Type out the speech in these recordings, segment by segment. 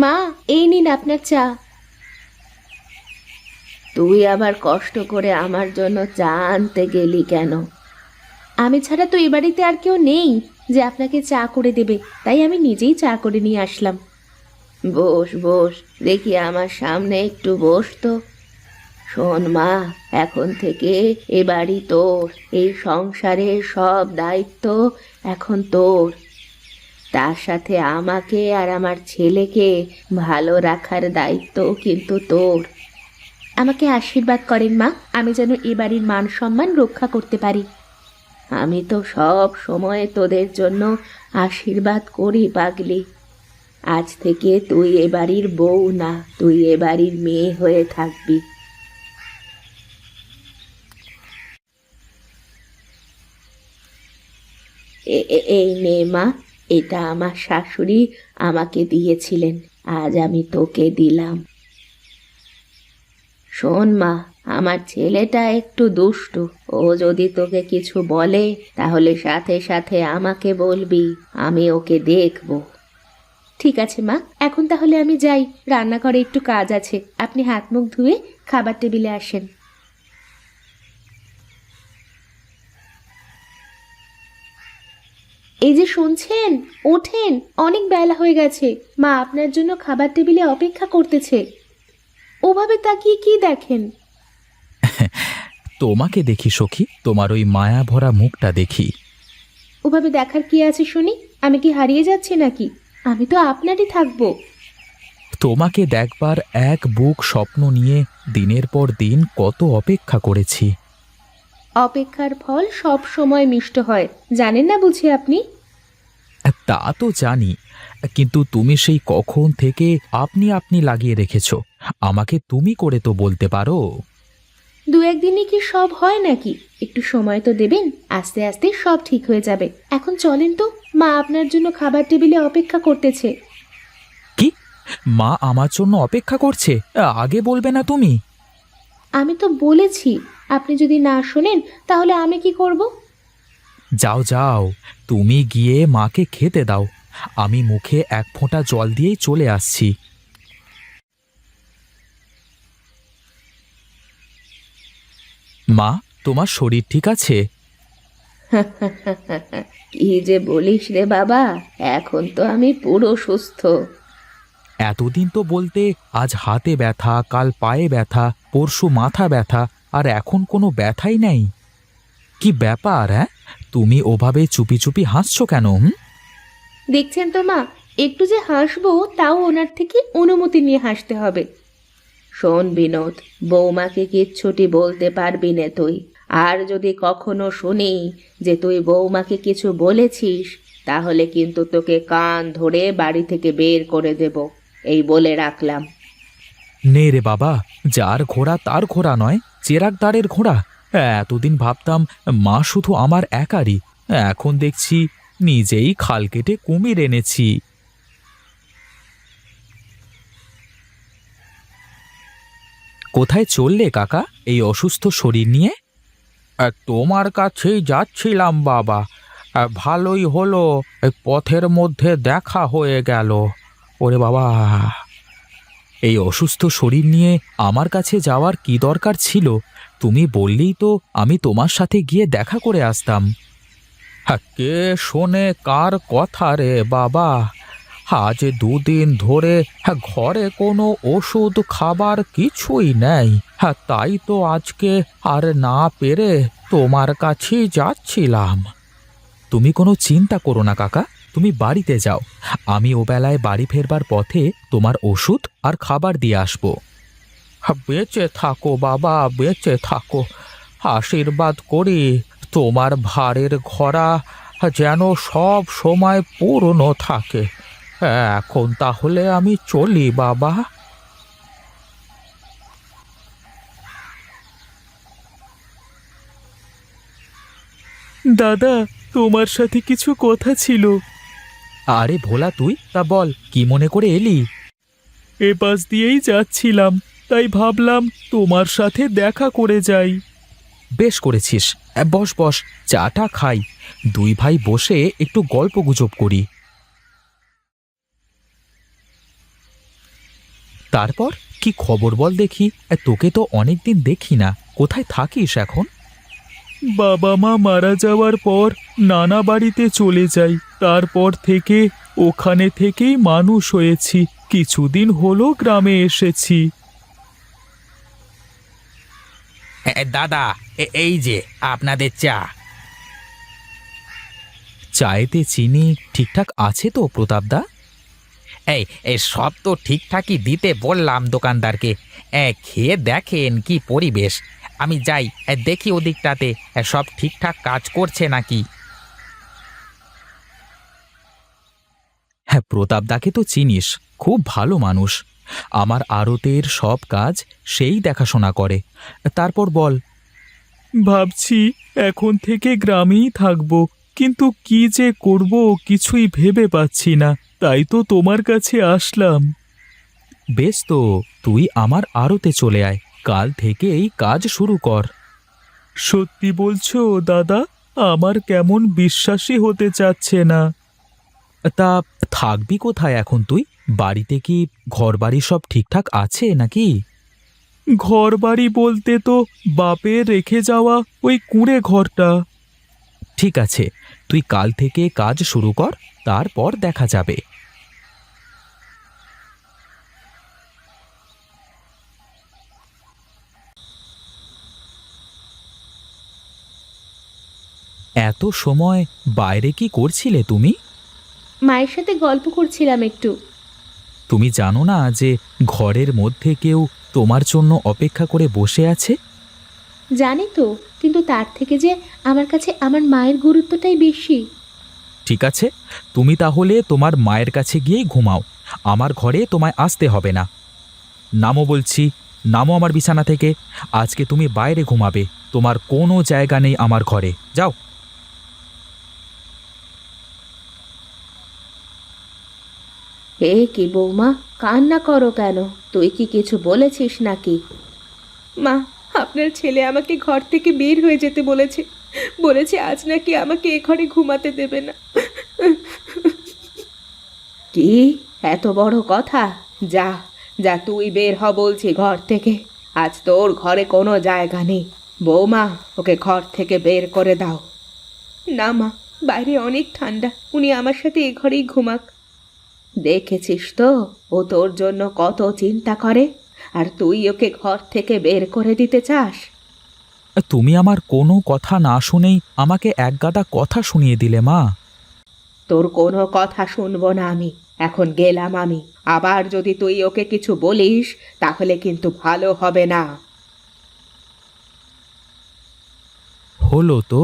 মা, এই নিন আপনার চা। তুই আবার কষ্ট করে আমার জন্য চা আনতে গেলি কেন? আমি ছাড়া তো এ বাড়িতে আর কেউ নেই যে আপনাকে চা করে দেবে, তাই আমি নিজেই চা করে নিয়ে আসলাম। বস বস, দেখি আমার সামনে একটু বস তো। শোন মা, এখন থেকে এ বাড়ি তোর, এই সংসারের সব দায়িত্ব এখন তোর। তার সাথে আমাকে আর আমার ছেলেকে ভালো রাখার দায়িত্ব কিন্তু তোর। আমাকে আশীর্বাদ করেন মা, আমি যেন এ বাড়ির মান সম্মান রক্ষা করতে পারি। আমি তো সব সময় তোদের জন্য আশীর্বাদ করি পাগলি। আজ থেকে তুই এ বাড়ির বউ না, তুই এ বাড়ির মেয়ে হয়ে থাকবি। এই নে মা, এটা আমার শাশুড়ি আমাকে দিয়েছিলেন, আজ আমি তোকে দিলাম। শোন মা, আমার ছেলেটা একটু দুষ্টু, ও যদি তোকে কিছু বলে তাহলে সাথে সাথে আমাকে বলবি, আমি ওকে দেখব। ঠিক আছে মা, এখন তাহলে আমি যাই, রান্নাঘরে একটু কাজ আছে, আপনি হাত মুখ ধুয়ে খাবার টেবিলে আসেন। এই যে শুনছেন, ওঠেন, অনেক বেলা হয়ে গেছে, মা আপনার জন্য খাবার টেবিলে অপেক্ষা করতেছে। ওভাবে তাকিয়ে কি দেখেন? তোমাকে দেখি সখী, তোমার ওই মায়া ভরা মুখটা দেখি। ওভাবে দেখার কি আছে শুনি? আমি কি হারিয়ে যাচ্ছি নাকি? আমি তো আপনারই থাকবো। তোমাকে দেখবার এক বুক স্বপ্ন নিয়ে দিনের পর দিন কত অপেক্ষা করেছি। অপেক্ষার ফল সব সময় মিষ্ট হয়, জানেন না বুঝি আপনি? তা তো জানি, কিন্তু তুমি সেই কখন থেকে আপনি আপনি লাগিয়ে রেখেছ। আমাকে তুমি করে তো বলতে পারো। দু একদিনই কি সব হয় নাকি? একটু সময় তো দেবেন, আস্তে আস্তে সব ঠিক হয়ে যাবে। এখন চলেন তো, মা আপনার জন্য খাবার টেবিলে অপেক্ষা করতেছে। কি? মা আমার জন্য অপেক্ষা করছে? আগে বলবে না তুমি? আমি তো বলেছি, আপনি যদি না শোনেন তাহলে আমি কি করব? যাও যাও, তুমি গিয়ে মাকে খেতে দাও। আমি মুখে এক ফোঁটা জল দিয়েই চলে আসছি। মা, তোমার শরীর ঠিক আছে? কি যে বলিস রে বাবা, এখন তো আমি পুরো সুস্থ। এতদিন তো বলতে আজ হাতে ব্যথা, কাল পায়ে ব্যথা, পরশু মাথা ব্যথা, আর এখন কোনো ব্যথাই নেই। কি ব্যাপার? হ্যাঁ, তুমি ওভাবে চুপি চুপি হাসছো কেন? দেখছেন তো মা, একটু যে হাসবো তাও ওনার থেকে অনুমতি নিয়ে হাসতে হবে। শোন বিনোদ, বৌমাকে কিচ্ছুটি বলতে পারবি না তুই। আর যদি কখনো শুনি যে তুই বৌমাকে কিছু বলেছিস, তাহলে কিন্তু তোকে কান ধরে বাড়ি থেকে বের করে দেব, এই বলে রাখলাম। নে রে বাবা, যার ঘোড়া তার ঘোড়া নয়, চেরাগদারের ঘোড়া। এতদিন ভাবতাম মা শুধু আমার একারই, এখন দেখছি নিজেই খাল কেটে কুমির এনেছি। কোথায় চললে কাকা এই অসুস্থ শরীর নিয়ে? তোমার কাছেই যাচ্ছিলাম বাবা। ভালোই হলো, এই পথের মধ্যে দেখা হয়ে গেল। ওরে বাবা, এই অসুস্থ শরীর নিয়ে আমার কাছে যাওয়ার কি দরকার ছিল? তুমি বললেই তো আমি তোমার সাথে গিয়ে দেখা করে আসতাম। কে শোনে কার কথা রে বাবা? আজ দুদিন ধরে ঘরে কোনো ওষুধ খাবার কিছুই নেই। তাই তো আজকে আর না পেরে তোমার কাছেই যাচ্ছিলাম। তুমি কোনো চিন্তা করো না কাকা, তুমি বাড়িতে যাও। আমি ওবেলায় বাড়ি ফেরবার পথে তোমার ওষুধ আর খাবার দিয়ে আসবো। বেঁচে থাকো বাবা, বেঁচে থাকো। আশীর্বাদ করি তোমার ভারের ঘোড়া যেন সব সময় পূর্ণ থাকে। এখন তাহলে আমি চলি বাবা। দাদা, তোমার সাথে কিছু কথা ছিল। আরে ভোলা, তুই তা বল, কি মনে করে এলি? এ পাশ দিয়েই যাচ্ছিলাম, তাই ভাবলাম তোমার সাথে দেখা করে যাই। বেশ করেছিস। বস বস, চাটা খাই, দুই ভাই বসে একটু গল্পগুজব করি। তারপর কি খবর বল দেখি? তোকে তো অনেকদিন দেখি না, কোথায় থাকিস এখন? বাবা মা মারা যাওয়ার পর নানা বাড়িতে চলে যাই। তারপর থেকে ওখানে থেকেই মানুষ হয়েছি। কিছুদিন হলো গ্রামে এসেছি। দাদা, এই যে আপনাদের চা। চায়েতে চিনি ঠিকঠাক আছে তো প্রতাপদা? এই সব তো ঠিকঠাকই দিতে বললাম দোকানদারকে। খেয়ে দেখেন কি পরিবেশ। আমি যাই, দেখি ওদিকটাতে সব ঠিকঠাক কাজ করছে নাকি। হ্যাঁ, প্রতাপদাকে তো চিনিস, খুব ভালো মানুষ। আমার আড়তের সব কাজ সেই দেখাশোনা করে। তারপর বল। ভাবছি এখন থেকে গ্রামেই থাকবো, কিন্তু কি যে করব কিছুই ভেবে পাচ্ছি না। তাই তো তোমার কাছে আসলাম। বেশ, তো তুই আমার আড়তে চলে আয়, কাল থেকেই কাজ শুরু কর। সত্যি বলছো দাদা? আমার কেমন বিশ্বাসই হতে চাচ্ছে না। তা থাকবি কোথায় এখন তুই? বাড়িতে কি ঘরবাড়ি সব ঠিকঠাক আছে নাকি? ঘর বাড়ি বলতে তো বাপের রেখে যাওয়া ওই কুঁড়ে ঘরটা। ঠিক আছে, তুই কাল থেকে কাজ শুরু কর, তারপর দেখা যাবে। এত সময় বাইরে কি করছিলে তুমি? মায়ের সাথে গল্প করছিলাম একটু। তুমি জানো না যে ঘরের মধ্যে কেউ তোমার জন্য অপেক্ষা করে বসে আছে? জানি তো, কিন্তু তার থেকে যে আমার কাছে আমার মায়ের গুরুত্বটাই বেশি। ঠিক আছে, তুমি তাহলে তোমার মায়ের কাছে গিয়েই ঘুমাও। আমার ঘরে তোমায় আসতে হবে না। নামো বলছি, নামো আমার বিছানা থেকে। আজকে তুমি বাইরে ঘুমাবে, তোমার কোনো জায়গা নেই আমার ঘরে। যাও। কি বৌমা, কান্না করো কেন? তুই কি কিছু বলেছিস নাকি? মা, আপনার ছেলে আমাকে ঘর থেকে বের হয়ে যেতে বলেছে। বলেছে আজ নাকি আমাকে এ ঘরে ঘুমাতে দেবে না। কি এত বড় কথা? যা, যা তুই বের হ বলছি ঘর থেকে। আজ তোর ঘরে কোনো জায়গা নেই। বৌমা, ওকে ঘর থেকে বের করে দাও। না মা, বাইরে অনেক ঠান্ডা, উনি আমার সাথে এ ঘরেই ঘুমাক। দেখেছিস তো, ও তোর জন্য কত চিন্তা করে, আর তুই ওকে ঘর থেকে বের করে দিতে চাস? তুমি আমার কোনো কথা না শুনেই আমাকে একগাদা কথা শুনিয়ে দিলে মা। তোর কোনো কথা শুনবো না আমি। এখন গেলাম আমি। আবার যদি তুই ওকে কিছু বলিস তাহলে কিন্তু ভালো হবে না। হলো তো,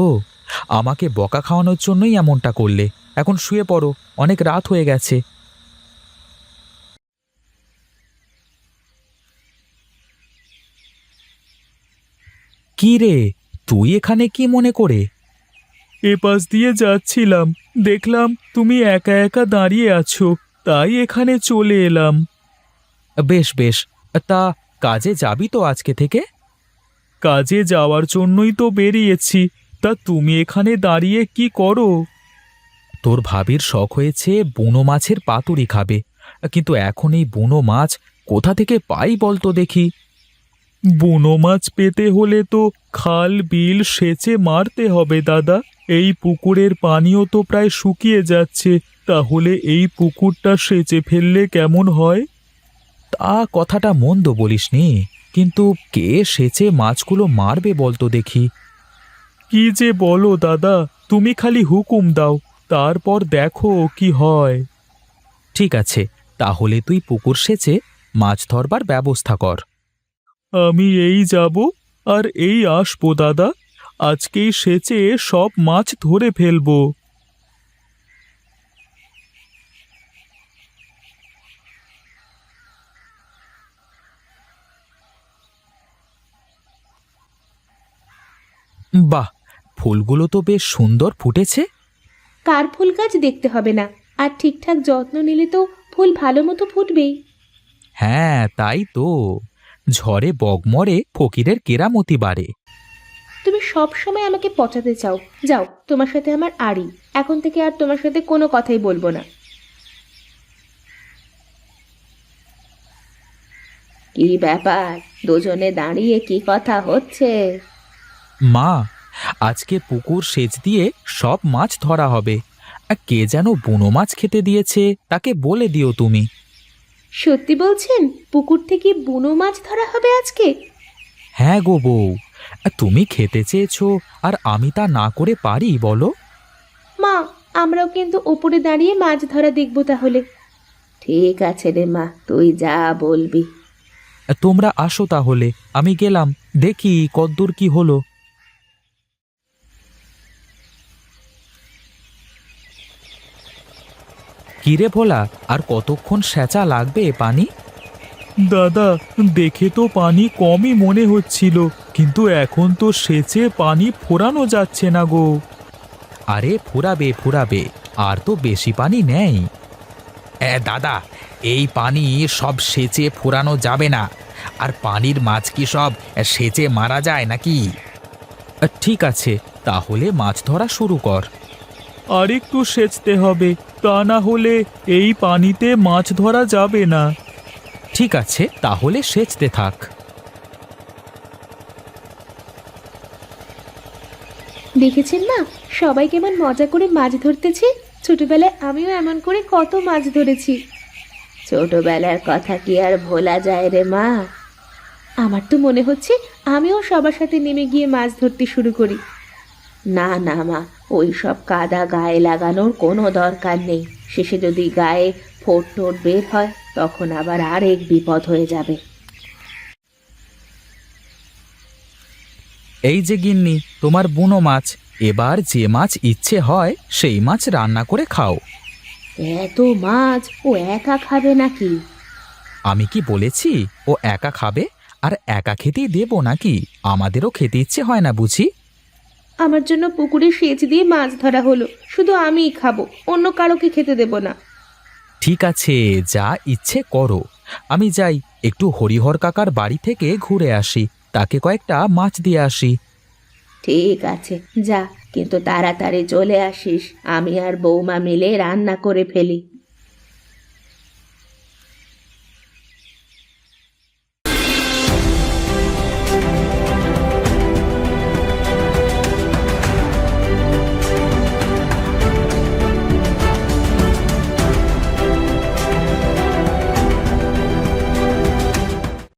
আমাকে বকা খাওয়ানোর জন্যই এমনটা করলে। এখন শুয়ে পড়ো, অনেক রাত হয়ে গেছে। কি রে, তুই এখানে কি মনে করে? এ পাশ দিয়ে যাচ্ছিলাম, দেখলাম তুমি একা একা দাঁড়িয়ে আছো, তাই এখানে চলে এলাম। বেশ বেশ, তা কাজে যাবি তো আজকে থেকে? কাজে যাওয়ার জন্যই তো বেরিয়েছি। তা তুমি এখানে দাঁড়িয়ে কি করো? তোর ভাবির শখ হয়েছে বুনো মাছের পাতুরি খাবে, কিন্তু এখন এই বুনো মাছ কোথা থেকে পাই বলতো দেখি? বুনো মাছ পেতে হলে তো খাল বিল সেচে মারতে হবে দাদা। এই পুকুরের পানিও তো প্রায় শুকিয়ে যাচ্ছে। তাহলে এই পুকুরটা সেচে ফেললে কেমন হয়? তা কথাটা মন্দ বলিসনি, কিন্তু কে সেচে মাছগুলো মারবে বলতো দেখি? কি যে বলো দাদা, তুমি খালি হুকুম দাও, তারপর দেখো কি হয়। ঠিক আছে, তাহলে তুই পুকুর সেচে মাছ ধরবার ব্যবস্থা কর। আমি এই যাব আর এই আসবো দাদা। আজকেই সেচে সব মাছ ধরে ফেলবো। বাহ, ফুলগুলো তো বেশ সুন্দর ফুটেছে। কার ফুল গাছ দেখতে হবে না, আর ঠিকঠাক যত্ন নিলে তো ফুল ভালো মতো ফুটবেই। হ্যাঁ, তাই তো, ঝড়ে বক মরে ফকিরের কেরামতি বাড়ে। তুমি সব সময় আমাকে পচাতে চাও। যাও, তোমার সাথে আমার আড়ি। এখন থেকে আর তোমার সাথে কোনো কথাই বলবো না। কি ব্যাপার, দুজনে দাঁড়িয়ে কি কথা হচ্ছে? মা, আজকে পুকুর সেচ দিয়ে সব মাছ ধরা হবে। কে যেন বুনো মাছ খেতে দিয়েছে, তাকে বলে দিও তুমি। সত্যি বলছেন? পুকুর থেকে বুনো মাছ ধরা হবে আজকে? হ্যাঁ গো বউ, তুমি খেতে চেয়েছো আর আমি তা না করে পারি বলো? মা, আমরাও কিন্তু ওপরে দাঁড়িয়ে মাছ ধরা দেখব তাহলে। ঠিক আছে রে মা, তুই যা বলবি। তোমরা আসো তাহলে, আমি গেলাম, দেখি কদ্দূর কি হলো। কিরে ভোলা, আর কতক্ষণ সেচা লাগবে পানি? দাদা, দেখে তো পানি কমই মনে হচ্ছিল, কিন্তু এখন তো সেচে পানি ফোরানো যাচ্ছে না গো। আরে ফুরাবে ফুরাবে, আর তো বেশি পানি নেই। দাদা, এই পানি সব সেচে ফুরানো যাবে না। আর পানির মাছ কি সব সেচে মারা যায় নাকি? ঠিক আছে, তাহলে মাছ ধরা শুরু কর। আর একটু সেচতে হবে, তা না হলে এই পানিতে মাছ ধরা যাবে না। ঠিক আছে, তাহলে সেচতে থাক। দেখেছেন না, সবাই কেমন মজা করে মাছ ধরতেছে। ছোটবেলায় আমিও এমন করে কত মাছ ধরেছি। ছোটবেলার কথা কি আর ভোলা যায় রে মা? আমার তো মনে হচ্ছে আমিও সবার সাথে নেমে গিয়ে মাছ ধরতে শুরু করি। না না মা, ওই সব কাদা গায়ে লাগানোর কোনো দরকার নেই। শেষে যদি গায়ে ফোঁট টোট বের হয়, তখন আবার আরেক বিপদ হয়ে যাবে। এই যে গিন্নি, তোমার বুনো মাছ। এবার যে মাছ ইচ্ছে হয় সেই মাছ রান্না করে খাও। এত মাছ ও একা খাবে নাকি? আমি কি বলেছি ও একা খাবে? আর একা খেতেই দেবো নাকি? আমাদেরও খেতে ইচ্ছে হয় না বুঝি? আমার জন্য পুকুরে সেচ দিয়ে মাছ ধরা হলো, শুধু আমিই খাবো, অন্য কারোকে খেতে দেব না। ঠিক আছে, যা ইচ্ছে করো। আমি যাই, একটু হরিহর কাকার বাড়ি থেকে ঘুরে আসি, তাকে কয়েকটা মাছ দিয়ে আসি। ঠিক আছে, যা, কিন্তু তাড়াতাড়ি চলে আসিস। আমি আর বৌমা মিলে রান্না করে ফেলি।